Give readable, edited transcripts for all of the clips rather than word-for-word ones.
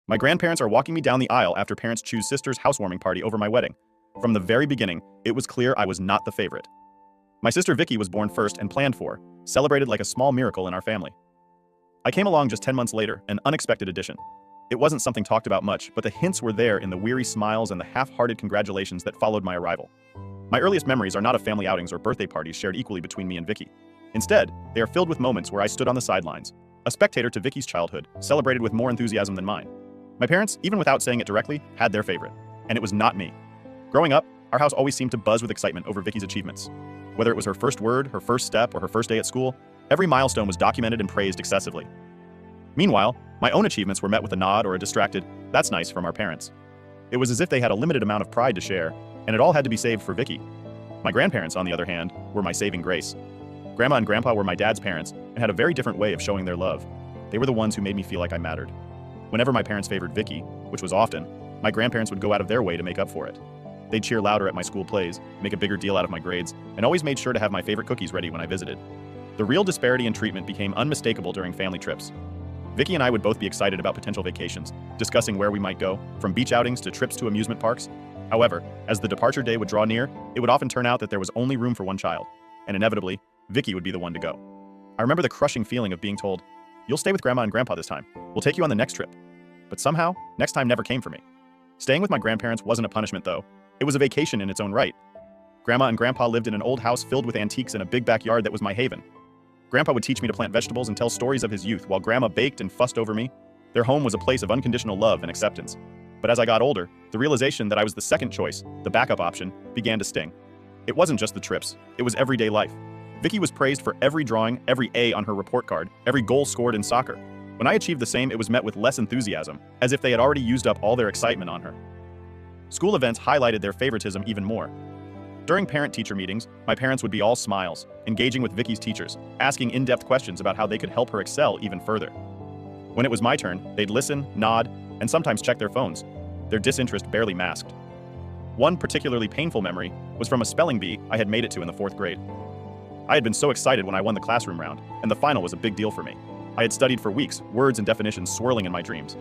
My grandparents are walking me down the aisle after parents choose sister's housewarming party over my wedding. From the very beginning, it was clear I was not the favorite. My sister Vicky was born first and planned for, celebrated like a small miracle in our family. I came along just 10 months later, an unexpected addition. It wasn't something talked about much, but the hints were there in the weary smiles and the half-hearted congratulations that followed my arrival. My earliest memories are not of family outings or birthday parties shared equally between me and Vicky. Instead, they are filled with moments where I stood on the sidelines, a spectator to Vicky's childhood, celebrated with more enthusiasm than mine. My parents, even without saying it directly, had their favorite, and it was not me. Growing up, our house always seemed to buzz with excitement over Vicky's achievements. Whether it was her first word, her first step, or her first day at school, every milestone was documented and praised excessively. Meanwhile, my own achievements were met with a nod or a distracted, "That's nice," from our parents. It was as if they had a limited amount of pride to share, and it all had to be saved for Vicky. My grandparents, on the other hand, were my saving grace. Grandma and Grandpa were my dad's parents and had a very different way of showing their love. They were the ones who made me feel like I mattered. Whenever my parents favored Vicky, which was often, my grandparents would go out of their way to make up for it. They'd cheer louder at my school plays, make a bigger deal out of my grades, and always made sure to have my favorite cookies ready when I visited. The real disparity in treatment became unmistakable during family trips. Vicky and I would both be excited about potential vacations, discussing where we might go, from beach outings to trips to amusement parks. However, as the departure day would draw near, it would often turn out that there was only room for one child, and inevitably, Vicky would be the one to go. I remember the crushing feeling of being told, "You'll stay with Grandma and Grandpa this time. We'll take you on the next trip." But somehow, next time never came for me. Staying with my grandparents wasn't a punishment, though. It was a vacation in its own right. Grandma and Grandpa lived in an old house filled with antiques and a big backyard that was my haven. Grandpa would teach me to plant vegetables and tell stories of his youth while Grandma baked and fussed over me. Their home was a place of unconditional love and acceptance. But as I got older, the realization that I was the second choice, the backup option, began to sting. It wasn't just the trips, it was everyday life. Vicky was praised for every drawing, every A on her report card, every goal scored in soccer. When I achieved the same, it was met with less enthusiasm, as if they had already used up all their excitement on her. School events highlighted their favoritism even more. During parent-teacher meetings, my parents would be all smiles, engaging with Vicky's teachers, asking in-depth questions about how they could help her excel even further. When it was my turn, they'd listen, nod, and sometimes check their phones, their disinterest barely masked. One particularly painful memory was from a spelling bee I had made it to in the 4th grade. I had been so excited when I won the classroom round, and the final was a big deal for me. I had studied for weeks, words and definitions swirling in my dreams.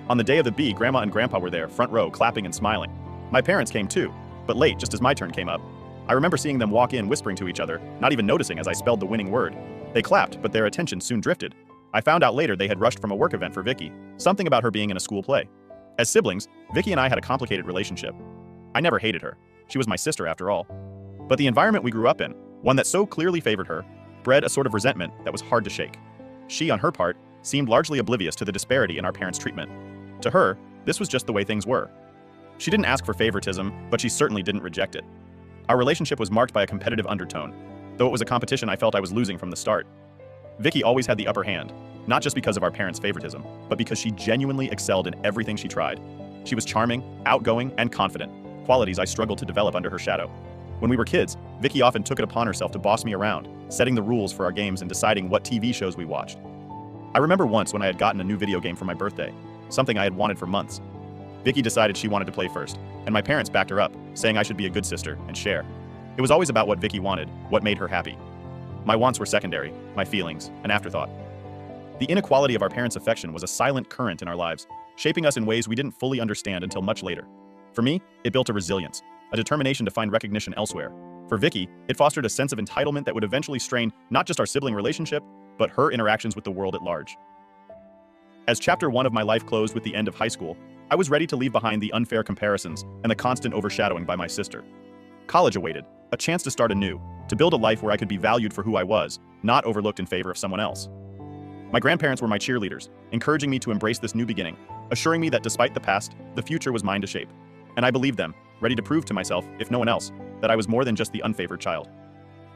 On the day of the bee, Grandma and Grandpa were there, front row, clapping and smiling. My parents came too, but late, just as my turn came up. I remember seeing them walk in whispering to each other, not even noticing as I spelled the winning word. They clapped, but their attention soon drifted. I found out later they had rushed from a work event for Vicky, something about her being in a school play. As siblings, Vicky and I had a complicated relationship. I never hated her. She was my sister after all. But the environment we grew up in, one that so clearly favored her, bred a sort of resentment that was hard to shake. She, on her part, seemed largely oblivious to the disparity in our parents' treatment. To her, this was just the way things were. She didn't ask for favoritism, but she certainly didn't reject it. Our relationship was marked by a competitive undertone, though it was a competition I felt I was losing from the start. Vicky always had the upper hand, not just because of our parents' favoritism, but because she genuinely excelled in everything she tried. She was charming, outgoing, and confident, qualities I struggled to develop under her shadow. When we were kids, Vicky often took it upon herself to boss me around, setting the rules for our games and deciding what TV shows we watched. I remember once when I had gotten a new video game for my birthday, something I had wanted for months. Vicky decided she wanted to play first, and my parents backed her up, saying I should be a good sister and share. It was always about what Vicky wanted, what made her happy. My wants were secondary, my feelings, an afterthought. The inequality of our parents' affection was a silent current in our lives, shaping us in ways we didn't fully understand until much later. For me, it built a resilience, a determination to find recognition elsewhere. For Vicky, it fostered a sense of entitlement that would eventually strain not just our sibling relationship, but her interactions with the world at large. As chapter 1 of my life closed with the end of high school, I was ready to leave behind the unfair comparisons and the constant overshadowing by my sister. College awaited, a chance to start anew, to build a life where I could be valued for who I was, not overlooked in favor of someone else. My grandparents were my cheerleaders, encouraging me to embrace this new beginning, assuring me that despite the past, the future was mine to shape. And I believed them, ready to prove to myself, if no one else, that I was more than just the unfavored child.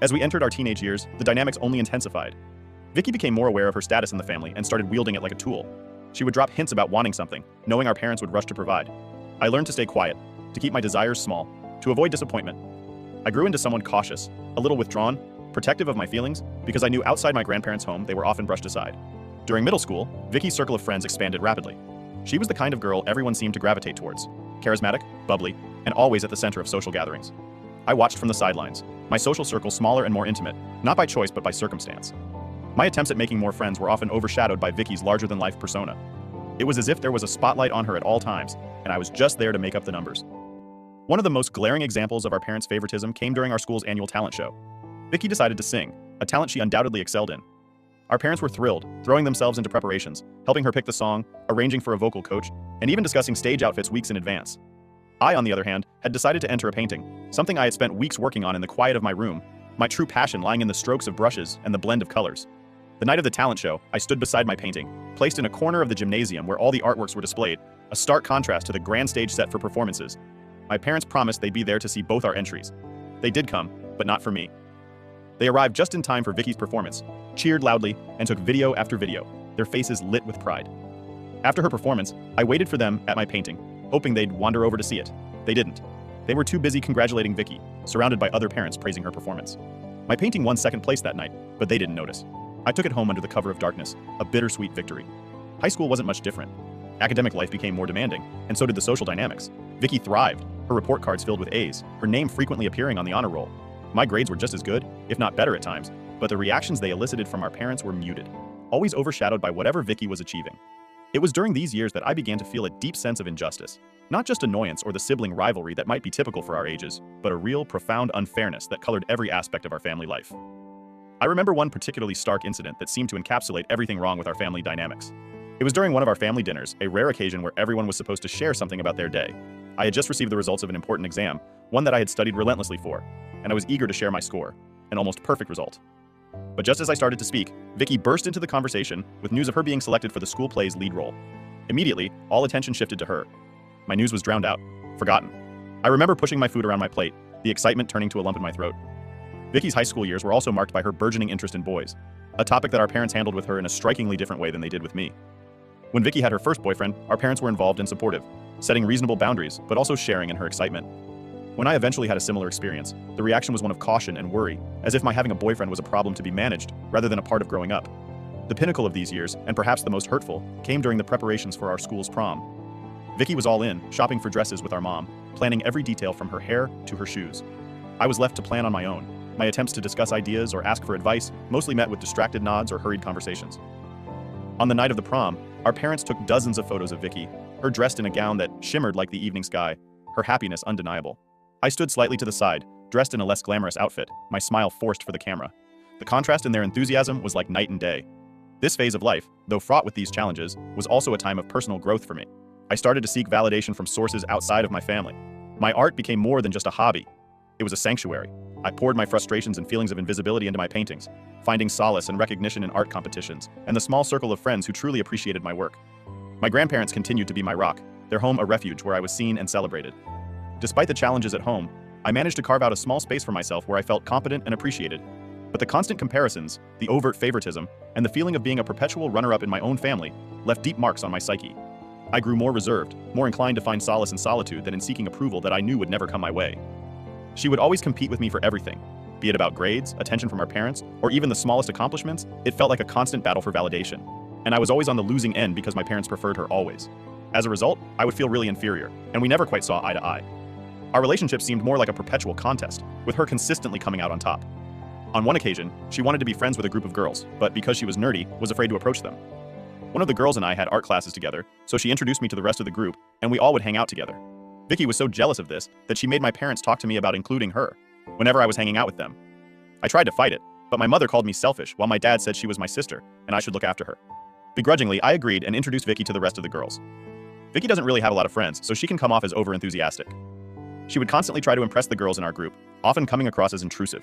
As we entered our teenage years, the dynamics only intensified. Vicky became more aware of her status in the family and started wielding it like a tool. She would drop hints about wanting something, knowing our parents would rush to provide. I learned to stay quiet, to keep my desires small, to avoid disappointment. I grew into someone cautious, a little withdrawn, protective of my feelings, because I knew outside my grandparents' home they were often brushed aside. During middle school, Vicky's circle of friends expanded rapidly. She was the kind of girl everyone seemed to gravitate towards, charismatic, bubbly, and always at the center of social gatherings. I watched from the sidelines, my social circle smaller and more intimate, not by choice but by circumstance. My attempts at making more friends were often overshadowed by Vicky's larger-than-life persona. It was as if there was a spotlight on her at all times, and I was just there to make up the numbers. One of the most glaring examples of our parents' favoritism came during our school's annual talent show. Vicky decided to sing, a talent she undoubtedly excelled in. Our parents were thrilled, throwing themselves into preparations, helping her pick the song, arranging for a vocal coach, and even discussing stage outfits weeks in advance. I, on the other hand, had decided to enter a painting, something I had spent weeks working on in the quiet of my room, my true passion lying in the strokes of brushes and the blend of colors. The night of the talent show, I stood beside my painting, placed in a corner of the gymnasium where all the artworks were displayed, a stark contrast to the grand stage set for performances. My parents promised they'd be there to see both our entries. They did come, but not for me. They arrived just in time for Vicky's performance, cheered loudly, and took video after video, their faces lit with pride. After her performance, I waited for them at my painting, hoping they'd wander over to see it. They didn't. They were too busy congratulating Vicky, surrounded by other parents praising her performance. My painting won second place that night, but they didn't notice. I took it home under the cover of darkness, a bittersweet victory. High school wasn't much different. Academic life became more demanding, and so did the social dynamics. Vicky thrived, her report cards filled with A's, her name frequently appearing on the honor roll. My grades were just as good, if not better at times, but the reactions they elicited from our parents were muted, always overshadowed by whatever Vicky was achieving. It was during these years that I began to feel a deep sense of injustice, not just annoyance or the sibling rivalry that might be typical for our ages, but a real, profound unfairness that colored every aspect of our family life. I remember one particularly stark incident that seemed to encapsulate everything wrong with our family dynamics. It was during one of our family dinners, a rare occasion where everyone was supposed to share something about their day. I had just received the results of an important exam, one that I had studied relentlessly for, and I was eager to share my score, an almost perfect result. But just as I started to speak, Vicky burst into the conversation with news of her being selected for the school play's lead role. Immediately, all attention shifted to her. My news was drowned out, forgotten. I remember pushing my food around my plate, the excitement turning to a lump in my throat. Vicky's high school years were also marked by her burgeoning interest in boys, a topic that our parents handled with her in a strikingly different way than they did with me. When Vicky had her first boyfriend, our parents were involved and supportive, setting reasonable boundaries, but also sharing in her excitement. When I eventually had a similar experience, the reaction was one of caution and worry, as if my having a boyfriend was a problem to be managed, rather than a part of growing up. The pinnacle of these years, and perhaps the most hurtful, came during the preparations for our school's prom. Vicky was all in, shopping for dresses with our mom, planning every detail from her hair to her shoes. I was left to plan on my own. My attempts to discuss ideas or ask for advice mostly met with distracted nods or hurried conversations. On the night of the prom, our parents took dozens of photos of Vicky, her dressed in a gown that shimmered like the evening sky, her happiness undeniable. I stood slightly to the side, dressed in a less glamorous outfit, my smile forced for the camera. The contrast in their enthusiasm was like night and day. This phase of life, though fraught with these challenges, was also a time of personal growth for me. I started to seek validation from sources outside of my family. My art became more than just a hobby. It was a sanctuary. I poured my frustrations and feelings of invisibility into my paintings, finding solace and recognition in art competitions, and the small circle of friends who truly appreciated my work. My grandparents continued to be my rock, their home a refuge where I was seen and celebrated. Despite the challenges at home, I managed to carve out a small space for myself where I felt competent and appreciated. But the constant comparisons, the overt favoritism, and the feeling of being a perpetual runner-up in my own family left deep marks on my psyche. I grew more reserved, more inclined to find solace in solitude than in seeking approval that I knew would never come my way. She would always compete with me for everything. Be it about grades, attention from our parents, or even the smallest accomplishments, it felt like a constant battle for validation. And I was always on the losing end because my parents preferred her always. As a result, I would feel really inferior, and we never quite saw eye to eye. Our relationship seemed more like a perpetual contest, with her consistently coming out on top. On one occasion, she wanted to be friends with a group of girls, but because she was nerdy, was afraid to approach them. One of the girls and I had art classes together, so she introduced me to the rest of the group, and we all would hang out together. Vicky was so jealous of this that she made my parents talk to me about including her whenever I was hanging out with them. I tried to fight it, but my mother called me selfish while my dad said she was my sister and I should look after her. Begrudgingly, I agreed and introduced Vicky to the rest of the girls. Vicky doesn't really have a lot of friends, so she can come off as overenthusiastic. She would constantly try to impress the girls in our group, often coming across as intrusive.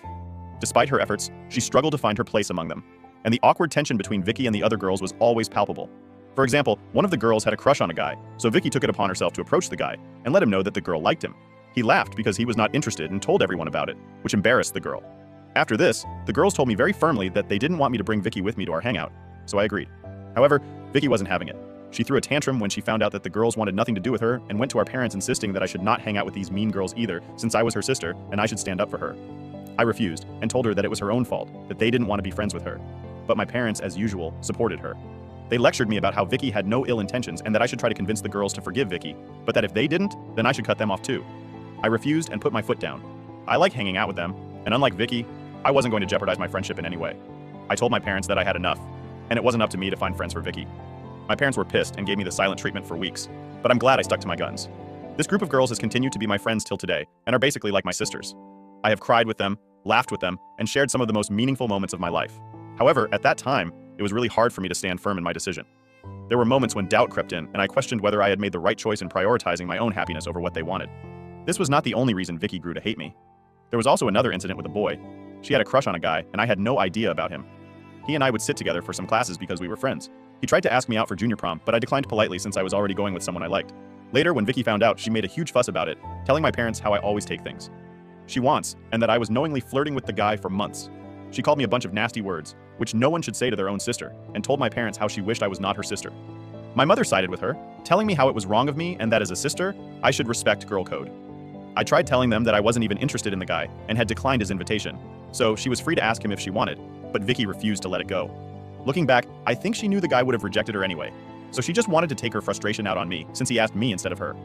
Despite her efforts, she struggled to find her place among them, and the awkward tension between Vicky and the other girls was always palpable. For example, one of the girls had a crush on a guy, so Vicky took it upon herself to approach the guy and let him know that the girl liked him. He laughed because he was not interested and told everyone about it, which embarrassed the girl. After this, the girls told me very firmly that they didn't want me to bring Vicky with me to our hangout, so I agreed. However, Vicky wasn't having it. She threw a tantrum when she found out that the girls wanted nothing to do with her and went to our parents insisting that I should not hang out with these mean girls either, since I was her sister and I should stand up for her. I refused and told her that it was her own fault, that they didn't want to be friends with her. But my parents, as usual, supported her. They lectured me about how Vicky had no ill intentions and that I should try to convince the girls to forgive Vicky, but that if they didn't, then I should cut them off too. I refused and put my foot down. I like hanging out with them, and unlike Vicky, I wasn't going to jeopardize my friendship in any way. I told my parents that I had enough, and it wasn't up to me to find friends for Vicky. My parents were pissed and gave me the silent treatment for weeks, but I'm glad I stuck to my guns. This group of girls has continued to be my friends till today, and are basically like my sisters. I have cried with them, laughed with them, and shared some of the most meaningful moments of my life. However, at that time, it was really hard for me to stand firm in my decision. There were moments when doubt crept in, and I questioned whether I had made the right choice in prioritizing my own happiness over what they wanted. This was not the only reason Vicky grew to hate me. There was also another incident with a boy. She had a crush on a guy, and I had no idea about him. He and I would sit together for some classes because we were friends. He tried to ask me out for junior prom, but I declined politely since I was already going with someone I liked. Later, when Vicky found out, she made a huge fuss about it, telling my parents how I always take things she wants, and that I was knowingly flirting with the guy for months. She called me a bunch of nasty words, which no one should say to their own sister, and told my parents how she wished I was not her sister. My mother sided with her, telling me how it was wrong of me and that as a sister, I should respect girl code. I tried telling them that I wasn't even interested in the guy and had declined his invitation, so she was free to ask him if she wanted, but Vicky refused to let it go. Looking back, I think she knew the guy would have rejected her anyway, so she just wanted to take her frustration out on me since he asked me instead of her.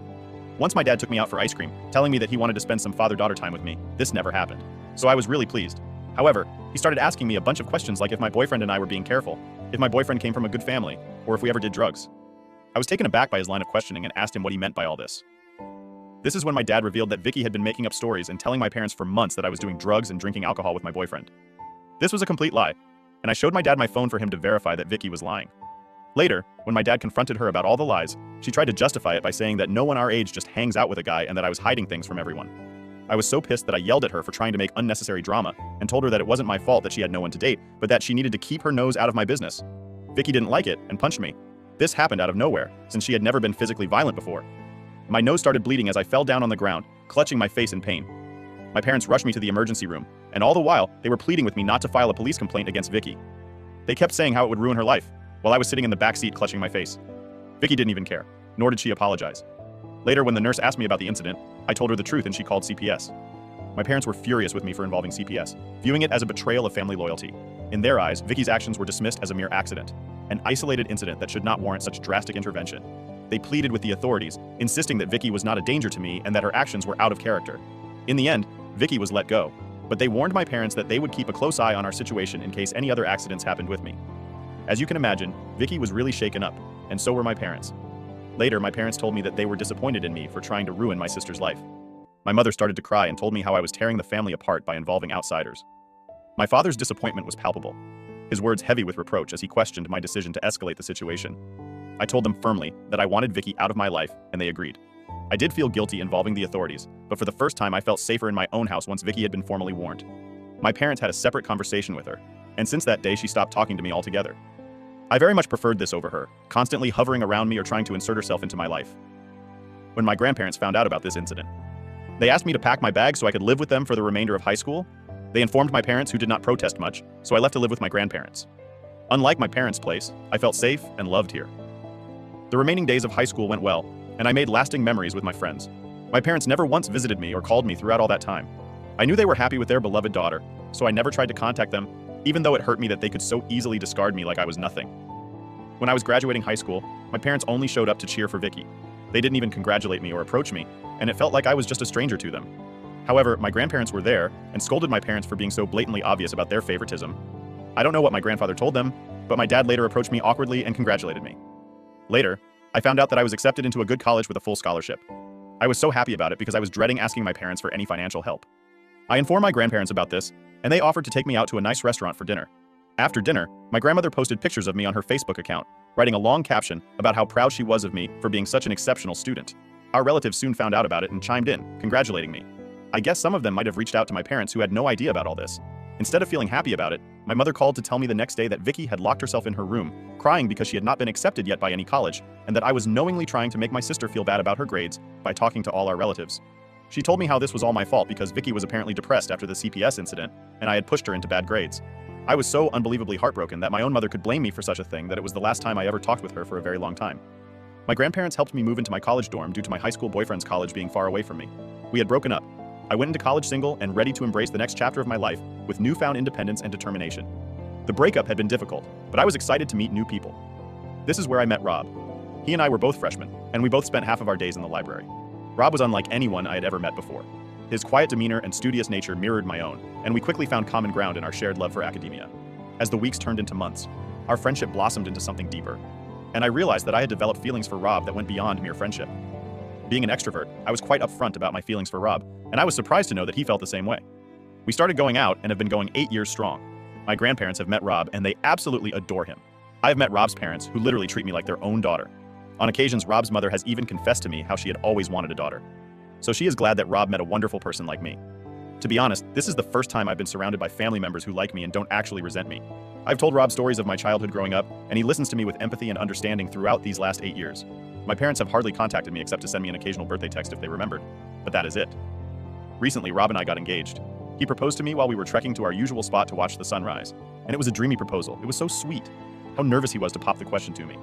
Once my dad took me out for ice cream, telling me that he wanted to spend some father-daughter time with me. This never happened, so I was really pleased. However, he started asking me a bunch of questions like if my boyfriend and I were being careful, if my boyfriend came from a good family, or if we ever did drugs. I was taken aback by his line of questioning and asked him what he meant by all this. This is when my dad revealed that Vicky had been making up stories and telling my parents for months that I was doing drugs and drinking alcohol with my boyfriend. This was a complete lie, and I showed my dad my phone for him to verify that Vicky was lying. Later, when my dad confronted her about all the lies, she tried to justify it by saying that no one our age just hangs out with a guy and that I was hiding things from everyone. I was so pissed that I yelled at her for trying to make unnecessary drama and told her that it wasn't my fault that she had no one to date, but that she needed to keep her nose out of my business. Vicky didn't like it and punched me. This happened out of nowhere, since she had never been physically violent before. My nose started bleeding as I fell down on the ground, clutching my face in pain. My parents rushed me to the emergency room, and all the while, they were pleading with me not to file a police complaint against Vicky. They kept saying how it would ruin her life, while I was sitting in the back seat clutching my face. Vicky didn't even care, nor did she apologize. Later, when the nurse asked me about the incident, I told her the truth and she called CPS. My parents were furious with me for involving CPS, viewing it as a betrayal of family loyalty. In their eyes, Vicky's actions were dismissed as a mere accident, an isolated incident that should not warrant such drastic intervention. They pleaded with the authorities, insisting that Vicky was not a danger to me and that her actions were out of character. In the end, Vicky was let go, but they warned my parents that they would keep a close eye on our situation in case any other accidents happened with me. As you can imagine, Vicky was really shaken up, and so were my parents. Later, my parents told me that they were disappointed in me for trying to ruin my sister's life. My mother started to cry and told me how I was tearing the family apart by involving outsiders. My father's disappointment was palpable, his words heavy with reproach as he questioned my decision to escalate the situation. I told them firmly that I wanted Vicky out of my life, and they agreed. I did feel guilty involving the authorities, but for the first time I felt safer in my own house once Vicky had been formally warned. My parents had a separate conversation with her, and since that day she stopped talking to me altogether. I very much preferred this over her, constantly hovering around me or trying to insert herself into my life. When my grandparents found out about this incident, they asked me to pack my bags so I could live with them for the remainder of high school. They informed my parents, who did not protest much, so I left to live with my grandparents. Unlike my parents' place, I felt safe and loved here. The remaining days of high school went well, and I made lasting memories with my friends. My parents never once visited me or called me throughout all that time. I knew they were happy with their beloved daughter, so I never tried to contact them, even though it hurt me that they could so easily discard me like I was nothing. When I was graduating high school, my parents only showed up to cheer for Vicky. They didn't even congratulate me or approach me, and it felt like I was just a stranger to them. However, my grandparents were there and scolded my parents for being so blatantly obvious about their favoritism. I don't know what my grandfather told them, but my dad later approached me awkwardly and congratulated me. Later, I found out that I was accepted into a good college with a full scholarship. I was so happy about it because I was dreading asking my parents for any financial help. I informed my grandparents about this, and they offered to take me out to a nice restaurant for dinner. After dinner, my grandmother posted pictures of me on her Facebook account, writing a long caption about how proud she was of me for being such an exceptional student. Our relatives soon found out about it and chimed in, congratulating me. I guess some of them might have reached out to my parents who had no idea about all this. Instead of feeling happy about it, my mother called to tell me the next day that Vicky had locked herself in her room, crying because she had not been accepted yet by any college, and that I was knowingly trying to make my sister feel bad about her grades by talking to all our relatives. She told me how this was all my fault because Vicky was apparently depressed after the CPS incident, and I had pushed her into bad grades. I was so unbelievably heartbroken that my own mother could blame me for such a thing that it was the last time I ever talked with her for a very long time. My grandparents helped me move into my college dorm due to my high school boyfriend's college being far away from me. We had broken up. I went into college single and ready to embrace the next chapter of my life with newfound independence and determination. The breakup had been difficult, but I was excited to meet new people. This is where I met Rob. He and I were both freshmen, and we both spent half of our days in the library. Rob was unlike anyone I had ever met before. His quiet demeanor and studious nature mirrored my own, and we quickly found common ground in our shared love for academia. As the weeks turned into months, our friendship blossomed into something deeper. and I realized that I had developed feelings for Rob that went beyond mere friendship. Being an extrovert, I was quite upfront about my feelings for Rob, and I was surprised to know that he felt the same way. We started going out and have been going 8 years strong. My grandparents have met Rob, and they absolutely adore him. I have met Rob's parents, who literally treat me like their own daughter. On occasions, Rob's mother has even confessed to me how she had always wanted a daughter. So she is glad that Rob met a wonderful person like me. To be honest, this is the first time I've been surrounded by family members who like me and don't actually resent me. I've told Rob stories of my childhood growing up, and he listens to me with empathy and understanding throughout these last 8 years. My parents have hardly contacted me except to send me an occasional birthday text if they remembered, but that is it. Recently, Rob and I got engaged. He proposed to me while we were trekking to our usual spot to watch the sunrise, and it was a dreamy proposal. It was so sweet. How nervous he was to pop the question to me.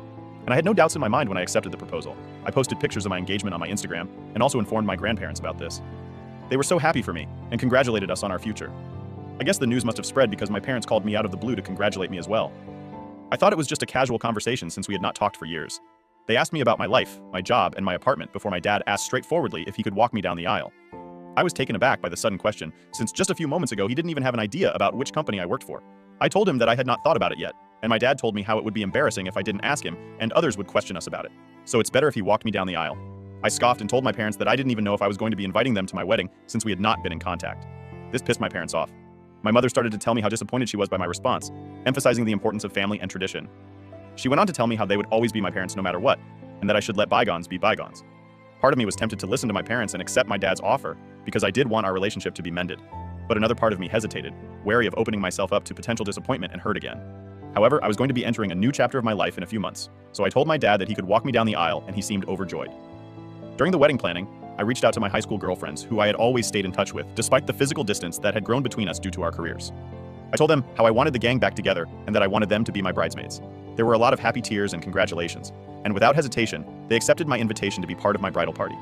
And I had no doubts in my mind when I accepted the proposal. I posted pictures of my engagement on my Instagram and also informed my grandparents about this. They were so happy for me and congratulated us on our future. I guess the news must have spread because my parents called me out of the blue to congratulate me as well. I thought it was just a casual conversation since we had not talked for years. They asked me about my life, my job, and my apartment before my dad asked straightforwardly if he could walk me down the aisle. I was taken aback by the sudden question, since just a few moments ago he didn't even have an idea about which company I worked for. I told him that I had not thought about it yet, and my dad told me how it would be embarrassing if I didn't ask him, and others would question us about it. So it's better if he walked me down the aisle. I scoffed and told my parents that I didn't even know if I was going to be inviting them to my wedding since we had not been in contact. This pissed my parents off. My mother started to tell me how disappointed she was by my response, emphasizing the importance of family and tradition. She went on to tell me how they would always be my parents no matter what, and that I should let bygones be bygones. Part of me was tempted to listen to my parents and accept my dad's offer because I did want our relationship to be mended. But another part of me hesitated, wary of opening myself up to potential disappointment and hurt again. However, I was going to be entering a new chapter of my life in a few months, so I told my dad that he could walk me down the aisle, and he seemed overjoyed. During the wedding planning, I reached out to my high school girlfriends, who I had always stayed in touch with, despite the physical distance that had grown between us due to our careers. I told them how I wanted the gang back together and that I wanted them to be my bridesmaids. There were a lot of happy tears and congratulations, and without hesitation, they accepted my invitation to be part of my bridal party,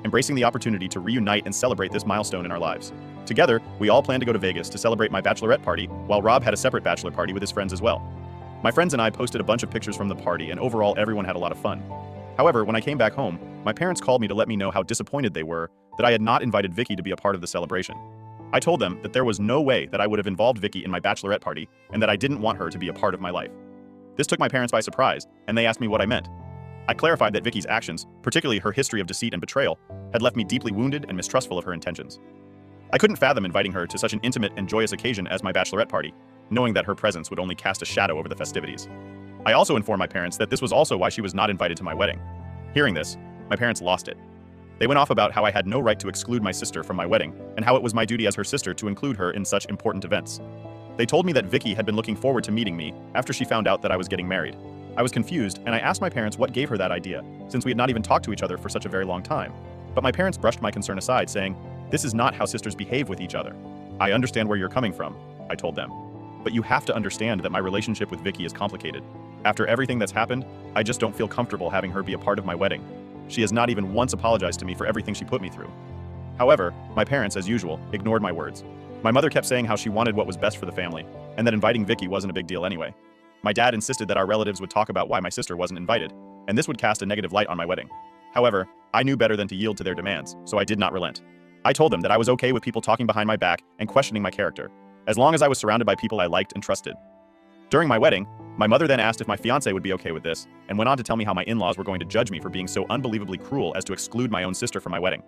embracing the opportunity to reunite and celebrate this milestone in our lives. Together, we all planned to go to Vegas to celebrate my bachelorette party, while Rob had a separate bachelor party with his friends as well. My friends and I posted a bunch of pictures from the party, and overall everyone had a lot of fun. However, when I came back home, my parents called me to let me know how disappointed they were that I had not invited Vicky to be a part of the celebration. I told them that there was no way that I would have involved Vicky in my bachelorette party and that I didn't want her to be a part of my life. This took my parents by surprise, and they asked me what I meant. I clarified that Vicky's actions, particularly her history of deceit and betrayal, had left me deeply wounded and mistrustful of her intentions. I couldn't fathom inviting her to such an intimate and joyous occasion as my bachelorette party, knowing that her presence would only cast a shadow over the festivities. I also informed my parents that this was also why she was not invited to my wedding. Hearing this, my parents lost it. They went off about how I had no right to exclude my sister from my wedding, and how it was my duty as her sister to include her in such important events. They told me that Vicky had been looking forward to meeting me after she found out that I was getting married. I was confused, and I asked my parents what gave her that idea, since we had not even talked to each other for such a very long time. But my parents brushed my concern aside, saying, "This is not how sisters behave with each other." "I understand where you're coming from," I told them. "But you have to understand that my relationship with Vicky is complicated. After everything that's happened, I just don't feel comfortable having her be a part of my wedding. She has not even once apologized to me for everything she put me through." However, my parents, as usual, ignored my words. My mother kept saying how she wanted what was best for the family, and that inviting Vicky wasn't a big deal anyway. My dad insisted that our relatives would talk about why my sister wasn't invited, and this would cast a negative light on my wedding. However, I knew better than to yield to their demands, so I did not relent. I told them that I was okay with people talking behind my back and questioning my character, as long as I was surrounded by people I liked and trusted. During my wedding, my mother then asked if my fiancé would be okay with this, and went on to tell me how my in-laws were going to judge me for being so unbelievably cruel as to exclude my own sister from my wedding.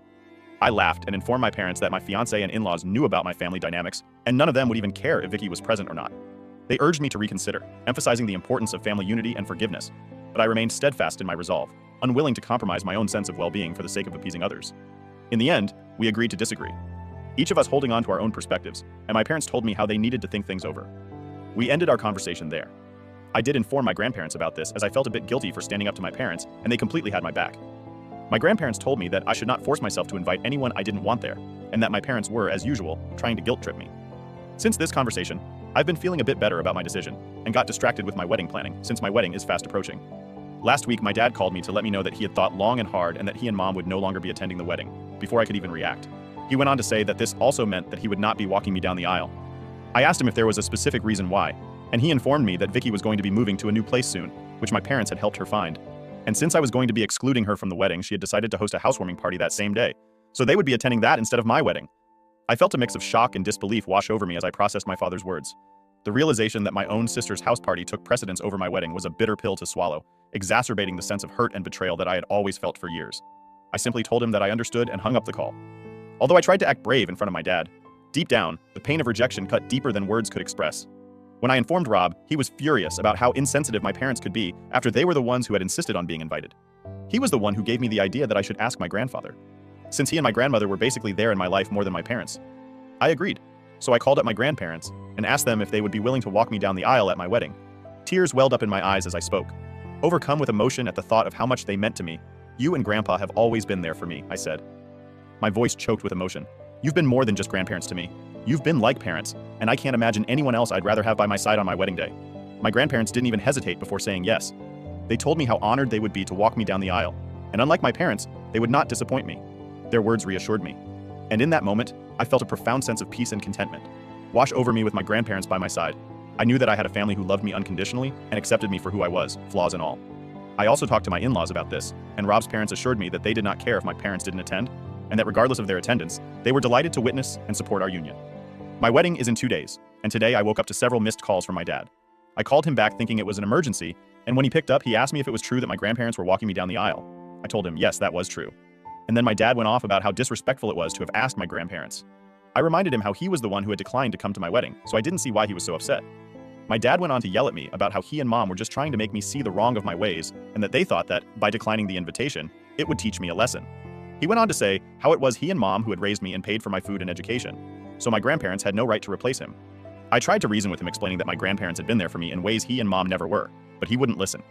I laughed and informed my parents that my fiancé and in-laws knew about my family dynamics, and none of them would even care if Vicky was present or not. They urged me to reconsider, emphasizing the importance of family unity and forgiveness, but I remained steadfast in my resolve, unwilling to compromise my own sense of well-being for the sake of appeasing others. In the end, we agreed to disagree, each of us holding on to our own perspectives, and my parents told me how they needed to think things over. We ended our conversation there. I did inform my grandparents about this, as I felt a bit guilty for standing up to my parents, and they completely had my back. My grandparents told me that I should not force myself to invite anyone I didn't want there, and that my parents were, as usual, trying to guilt trip me. Since this conversation, I've been feeling a bit better about my decision, and got distracted with my wedding planning, since my wedding is fast approaching. Last week, my dad called me to let me know that he had thought long and hard and that he and mom would no longer be attending the wedding, before I could even react. He went on to say that this also meant that he would not be walking me down the aisle. I asked him if there was a specific reason why, and he informed me that Vicky was going to be moving to a new place soon, which my parents had helped her find. And since I was going to be excluding her from the wedding, she had decided to host a housewarming party that same day, so they would be attending that instead of my wedding. I felt a mix of shock and disbelief wash over me as I processed my father's words. The realization that my own sister's house party took precedence over my wedding was a bitter pill to swallow, exacerbating the sense of hurt and betrayal that I had always felt for years. I simply told him that I understood and hung up the call. Although I tried to act brave in front of my dad, deep down, the pain of rejection cut deeper than words could express. When I informed Rob, he was furious about how insensitive my parents could be after they were the ones who had insisted on being invited. He was the one who gave me the idea that I should ask my grandfather, since he and my grandmother were basically there in my life more than my parents. I agreed, so I called up my grandparents and asked them if they would be willing to walk me down the aisle at my wedding. Tears welled up in my eyes as I spoke. Overcome with emotion at the thought of how much they meant to me, "You and Grandpa have always been there for me," I said. My voice choked with emotion. "You've been more than just grandparents to me. You've been like parents, and I can't imagine anyone else I'd rather have by my side on my wedding day." My grandparents didn't even hesitate before saying yes. They told me how honored they would be to walk me down the aisle, and unlike my parents, they would not disappoint me. Their words reassured me. And in that moment, I felt a profound sense of peace and contentment wash over me with my grandparents by my side. I knew that I had a family who loved me unconditionally and accepted me for who I was, flaws and all. I also talked to my in-laws about this, and Rob's parents assured me that they did not care if my parents didn't attend, and that regardless of their attendance, they were delighted to witness and support our union. My wedding is in 2 days, and today I woke up to several missed calls from my dad. I called him back thinking it was an emergency, and when he picked up, he asked me if it was true that my grandparents were walking me down the aisle. I told him yes, that was true. And then my dad went off about how disrespectful it was to have asked my grandparents. I reminded him how he was the one who had declined to come to my wedding, so I didn't see why he was so upset. My dad went on to yell at me about how he and mom were just trying to make me see the wrong of my ways, and that they thought that, by declining the invitation, it would teach me a lesson. He went on to say how it was he and mom who had raised me and paid for my food and education, so my grandparents had no right to replace him. I tried to reason with him, explaining that my grandparents had been there for me in ways he and mom never were, but he wouldn't listen.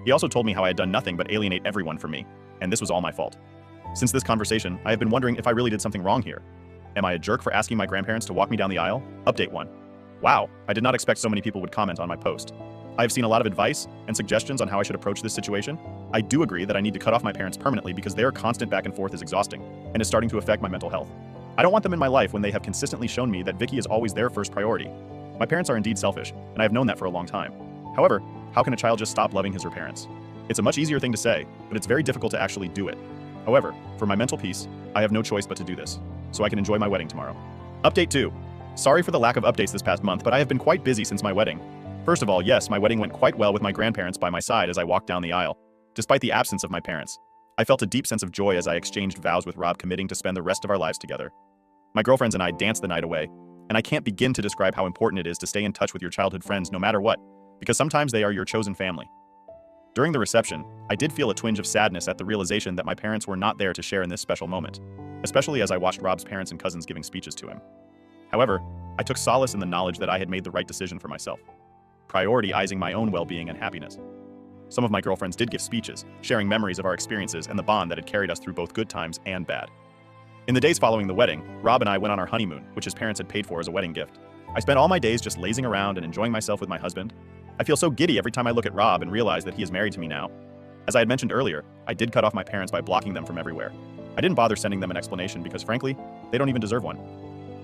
He also told me how I had done nothing but alienate everyone from me, and this was all my fault. Since this conversation, I have been wondering if I really did something wrong here. Am I a jerk for asking my grandparents to walk me down the aisle? Update 1. Wow, I did not expect so many people would comment on my post. I have seen a lot of advice and suggestions on how I should approach this situation. I do agree that I need to cut off my parents permanently because their constant back and forth is exhausting and is starting to affect my mental health. I don't want them in my life when they have consistently shown me that Vicky is always their first priority. My parents are indeed selfish, and I have known that for a long time. However, how can a child just stop loving his or her parents? It's a much easier thing to say, but it's very difficult to actually do it. However, for my mental peace, I have no choice but to do this, so I can enjoy my wedding tomorrow. Update 2. Sorry for the lack of updates this past month, but I have been quite busy since my wedding. First of all, yes, my wedding went quite well with my grandparents by my side as I walked down the aisle. Despite the absence of my parents, I felt a deep sense of joy as I exchanged vows with Rob, committing to spend the rest of our lives together. My girlfriends and I danced the night away, and I can't begin to describe how important it is to stay in touch with your childhood friends no matter what, because sometimes they are your chosen family. During the reception, I did feel a twinge of sadness at the realization that my parents were not there to share in this special moment, especially as I watched Rob's parents and cousins giving speeches to him. However, I took solace in the knowledge that I had made the right decision for myself, prioritizing my own well-being and happiness. Some of my girlfriends did give speeches, sharing memories of our experiences and the bond that had carried us through both good times and bad. In the days following the wedding, Rob and I went on our honeymoon, which his parents had paid for as a wedding gift. I spent all my days just lazing around and enjoying myself with my husband. I feel so giddy every time I look at Rob and realize that he is married to me now. As I had mentioned earlier, I did cut off my parents by blocking them from everywhere. I didn't bother sending them an explanation because, frankly, they don't even deserve one.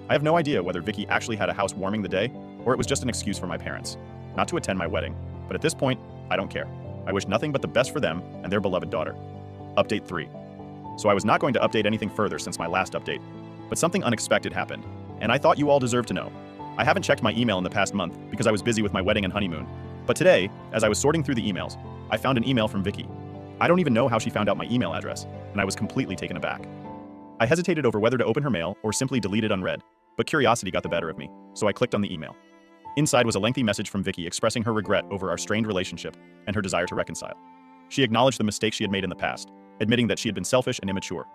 I have no idea whether Vicky actually had a housewarming the day, or it was just an excuse for my parents not to attend my wedding, but at this point, I don't care. I wish nothing but the best for them and their beloved daughter. Update 3. So I was not going to update anything further since my last update, but something unexpected happened, and I thought you all deserved to know. I haven't checked my email in the past month because I was busy with my wedding and honeymoon, but today, as I was sorting through the emails, I found an email from Vicky. I don't even know how she found out my email address, and I was completely taken aback. I hesitated over whether to open her mail or simply delete it unread, but curiosity got the better of me, so I clicked on the email. Inside was a lengthy message from Vicky expressing her regret over our strained relationship and her desire to reconcile. She acknowledged the mistakes she had made in the past, admitting that she had been selfish and immature.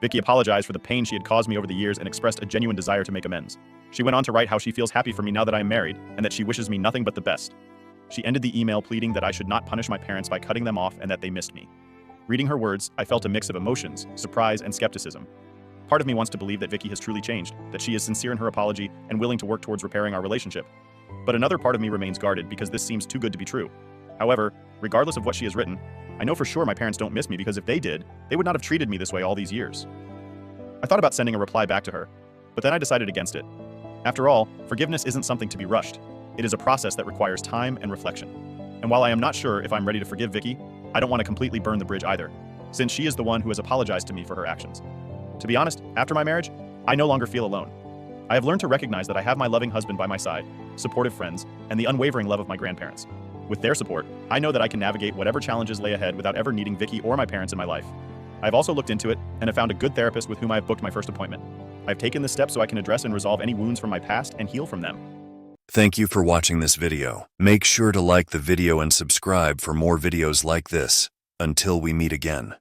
Vicky apologized for the pain she had caused me over the years and expressed a genuine desire to make amends. She went on to write how she feels happy for me now that I am married and that she wishes me nothing but the best. She ended the email pleading that I should not punish my parents by cutting them off and that they missed me. Reading her words, I felt a mix of emotions, surprise, and skepticism. Part of me wants to believe that Vicky has truly changed, that she is sincere in her apology and willing to work towards repairing our relationship. But another part of me remains guarded because this seems too good to be true. However, regardless of what she has written, I know for sure my parents don't miss me because if they did, they would not have treated me this way all these years. I thought about sending a reply back to her, but then I decided against it. After all, forgiveness isn't something to be rushed. It is a process that requires time and reflection. And while I am not sure if I'm ready to forgive Vicky, I don't want to completely burn the bridge either, since she is the one who has apologized to me for her actions. To be honest, after my marriage, I no longer feel alone. I have learned to recognize that I have my loving husband by my side, supportive friends, and the unwavering love of my grandparents. With their support, I know that I can navigate whatever challenges lay ahead without ever needing Vicky or my parents in my life. I've also looked into it and have found a good therapist with whom I have booked my first appointment. I've taken this step so I can address and resolve any wounds from my past and heal from them. Thank you for watching this video. Make sure to like the video and subscribe for more videos like this. Until we meet again.